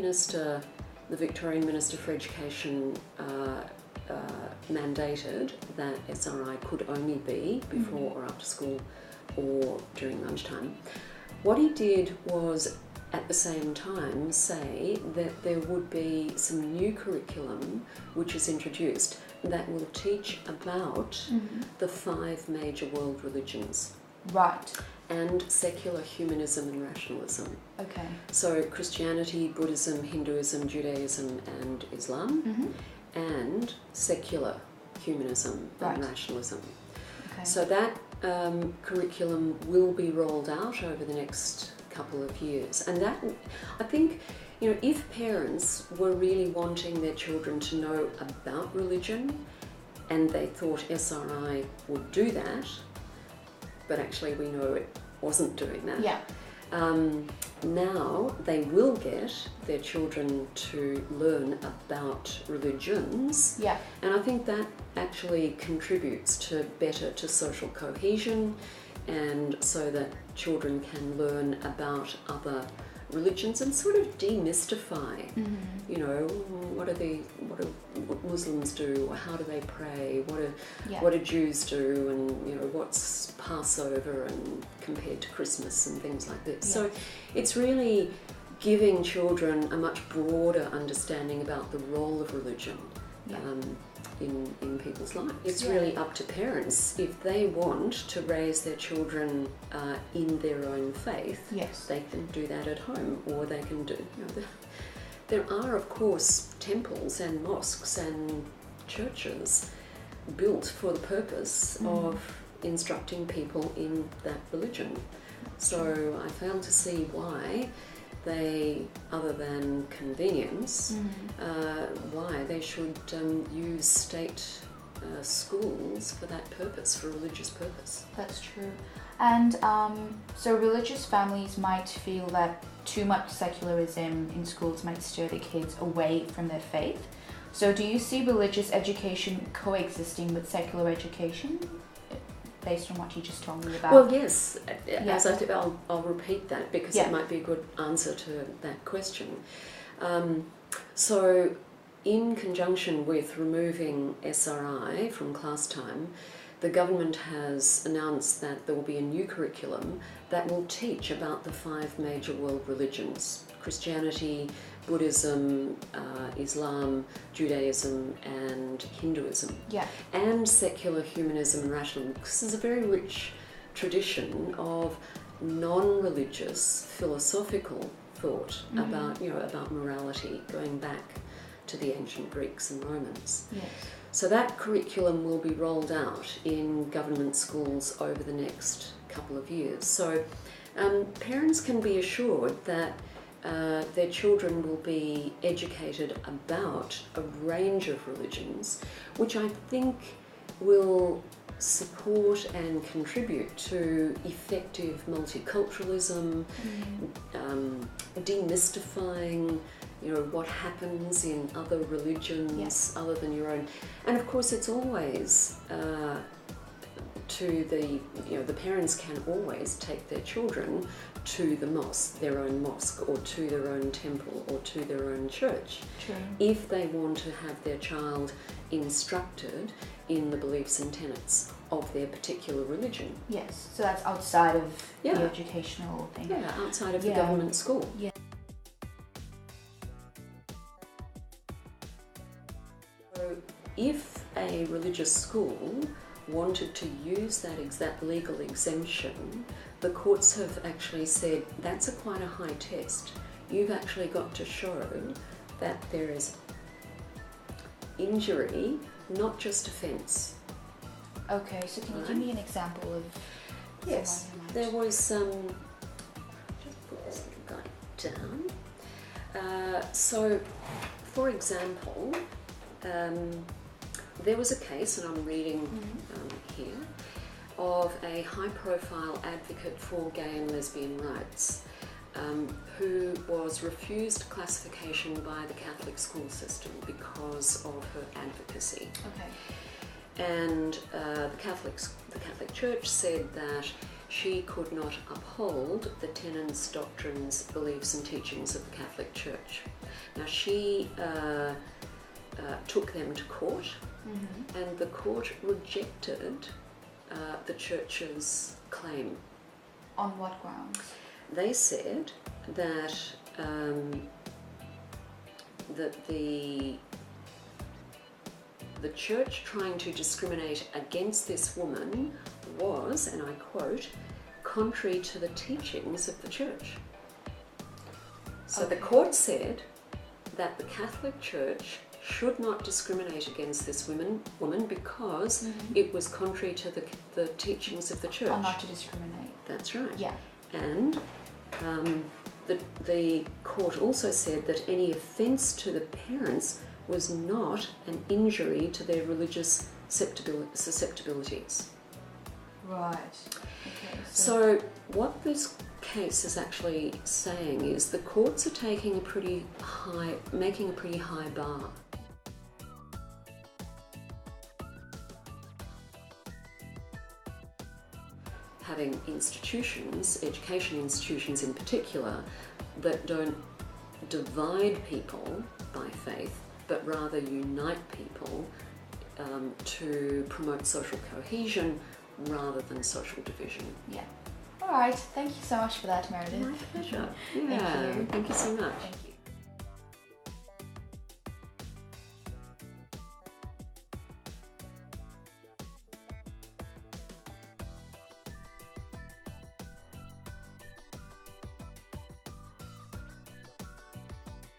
the Victorian Minister for Education mandated that SRI could only be before or after school or during lunchtime. What he did was at the same time say that there would be some new curriculum which is introduced that will teach about the 5 major world religions. Right. And secular humanism and rationalism. Okay. So Christianity, Buddhism, Hinduism, Judaism and Islam, and secular humanism and rationalism. Okay. So that curriculum will be rolled out over the next couple of years. And that, I think, if parents were really wanting their children to know about religion and they thought SRI would do that, but actually we know it wasn't doing that. Yeah. Now they will get their children to learn about religions. Yeah. And I think that actually contributes to social cohesion, and so that children can learn about other religions and sort of demystify, what Muslims do, or how do they pray, what do Jews do, and what's Passover and compared to Christmas and things like this. Yes. So it's really giving children a much broader understanding about the role of religion in people's lives. It's really up to parents. If they want to raise their children in their own faith, they can do that at home, or they can do, there are of course temples and mosques and churches built for the purpose of instructing people in that religion. So I fail to see why they, other than convenience, why they should use state schools for that purpose, for religious purpose. That's true. And so religious families might feel that too much secularism in schools might steer the kids away from their faith. So do you see religious education coexisting with secular education, based on what you just told me about? Well, yes. As I'll repeat that because it might be a good answer to that question. So in conjunction with removing SRI from class time, the government has announced that there will be a new curriculum that will teach about the 5 major world religions: Christianity, Buddhism, Islam, Judaism and Hinduism. Yeah. And secular humanism and rationalism, because there's a very rich tradition of non-religious philosophical thought about morality going back to the ancient Greeks and Romans. Yes. So that curriculum will be rolled out in government schools over the next couple of years. So parents can be assured that their children will be educated about a range of religions, which I think will support and contribute to effective multiculturalism, demystifying what happens in other religions other than your own. And of course it's always the parents can always take their children to the mosque, their own mosque, or to their own temple, or to their own church. True. If they want to have their child instructed in the beliefs and tenets of their particular religion. Yes, so that's outside of the educational thing. Yeah, outside of the government school. Yeah. So if a religious school wanted to use that legal exemption, the courts have actually said that's quite a high test. You've actually got to show that there is injury, not just offence. Okay, so can you give me an example of... Yes, there was just put this little guy down. So, for example, there was a case, and I'm reading here, of a high-profile advocate for gay and lesbian rights who was refused classification by the Catholic school system because of her advocacy. Okay. And the Catholic Church said that she could not uphold the tenets, doctrines, beliefs and teachings of the Catholic Church. Now she took them to court, and the court rejected the church's claim. On what grounds? They said that that the church trying to discriminate against this woman was, and I quote, contrary to the teachings of the church. So the court said that the Catholic Church should not discriminate against this woman because it was contrary to the teachings of the church. Or not to discriminate. That's right. Yeah. And the court also said that any offence to the parents was not an injury to their religious susceptibilities. Right. Okay. So what this case is actually saying is the courts are making a pretty high bar. Having institutions, education institutions in particular, that don't divide people by faith, but rather unite people to promote social cohesion rather than social division. Yeah. All right. Thank you so much for that, Meredith. My pleasure. Yeah. Thank you so much. Thank you.